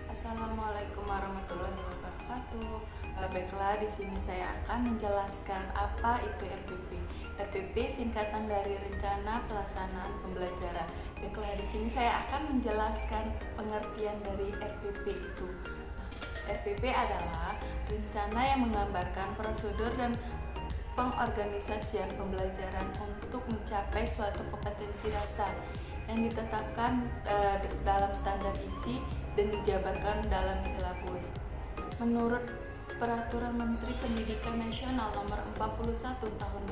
Assalamualaikum warahmatullahi wabarakatuh. Baiklah, di sini saya akan menjelaskan apa itu RPP. RPP singkatan dari Rencana Pelaksanaan Pembelajaran. Baiklah, di sini saya akan menjelaskan pengertian dari RPP itu. RPP adalah rencana yang menggambarkan prosedur dan pengorganisasian pembelajaran untuk mencapai suatu kompetensi dasar yang ditetapkan dalam standar isi dan dijabarkan dalam silabus. Menurut Peraturan Menteri Pendidikan Nasional Nomor 41 Tahun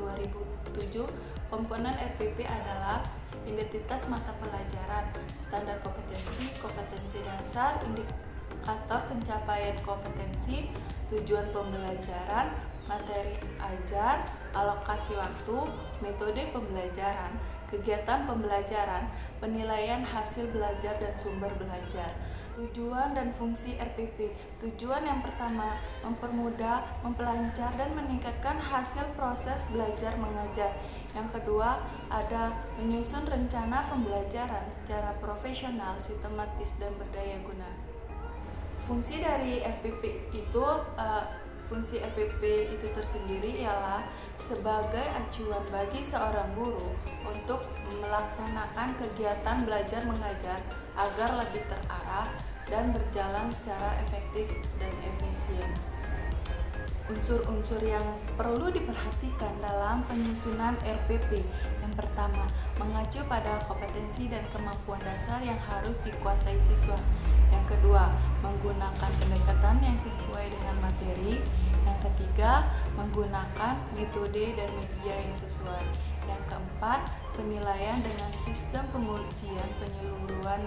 2007, komponen RPP adalah identitas mata pelajaran, standar kompetensi, kompetensi dasar, indikator pencapaian kompetensi, tujuan pembelajaran, materi ajar, alokasi waktu, metode pembelajaran, kegiatan pembelajaran, penilaian hasil belajar dan sumber belajar. Tujuan dan fungsi RPP. Tujuan yang pertama, mempermudah, memperlancar, dan meningkatkan hasil proses belajar mengajar. Yang kedua, ada menyusun rencana pembelajaran secara profesional, sistematis, dan berdaya guna. Fungsi dari RPP itu Fungsi RPP itu tersendiri ialah sebagai acuan bagi seorang guru untuk melaksanakan kegiatan belajar mengajar agar lebih terarah dan berjalan secara efektif dan efisien. Unsur-unsur yang perlu diperhatikan dalam penyusunan RPP. Yang pertama, mengacu pada kompetensi dan kemampuan dasar yang harus dikuasai siswa. Yang kedua, menggunakan pendekatan yang sesuai dengan materi. Yang ketiga, menggunakan metode dan media yang sesuai. Yang keempat, penilaian dengan sistem pengujian penyeluruhan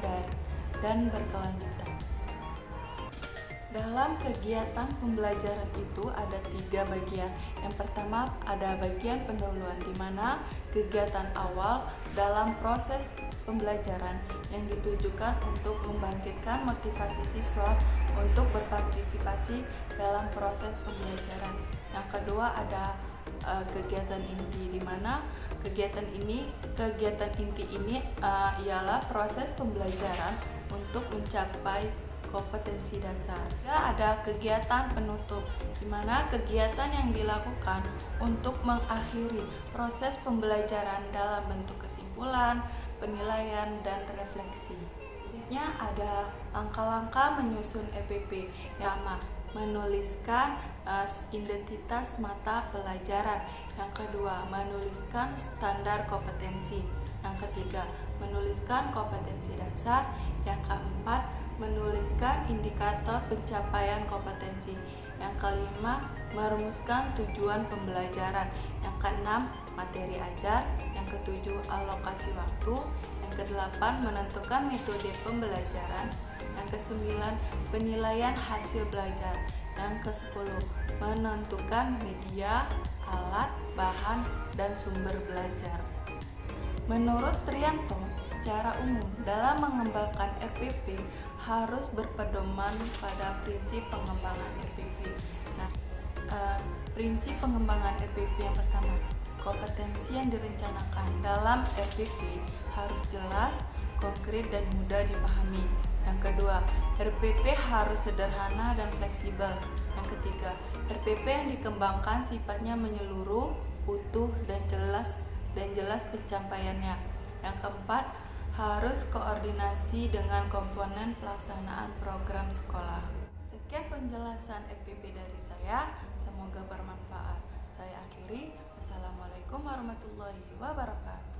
dan berkelanjutan. Dalam kegiatan pembelajaran itu ada 3 bagian. Yang pertama ada bagian pendahuluan, di mana kegiatan awal dalam proses pembelajaran yang ditujukan untuk membangkitkan motivasi siswa untuk berpartisipasi dalam proses pembelajaran. Yang kedua ada kegiatan inti, di mana kegiatan inti ini ialah proses pembelajaran untuk mencapai kompetensi dasar. Ya, ada kegiatan penutup, di mana kegiatan yang dilakukan untuk mengakhiri proses pembelajaran dalam bentuk kesimpulan, penilaian, dan refleksi. Selanjutnya ada langkah-langkah menyusun RPP. Yang pertama, menuliskan identitas mata pelajaran. Yang kedua, menuliskan standar kompetensi. Yang ketiga, menuliskan kompetensi dasar. Yang keempat, menuliskan indikator pencapaian kompetensi. Yang kelima, merumuskan tujuan pembelajaran. Yang keenam, materi ajar. Yang ketujuh, alokasi waktu. Yang kedelapan, menentukan metode pembelajaran. Yang kesembilan, penilaian hasil belajar. Yang kesepuluh, menentukan media, alat, bahan, dan sumber belajar. Menurut Trianto, secara umum dalam mengembangkan RPP harus berpedoman pada prinsip pengembangan RPP. Nah, prinsip pengembangan RPP yang pertama, kompetensi yang direncanakan dalam RPP harus jelas, konkret, dan mudah dipahami. Yang kedua, RPP harus sederhana dan fleksibel. Yang ketiga, RPP yang dikembangkan sifatnya menyeluruh, utuh, dan jelas pencapaiannya. Yang keempat, harus koordinasi dengan komponen pelaksanaan program sekolah. Sekian penjelasan RPP dari saya, semoga bermanfaat. Saya akhiri. Wassalamualaikum warahmatullahi wabarakatuh.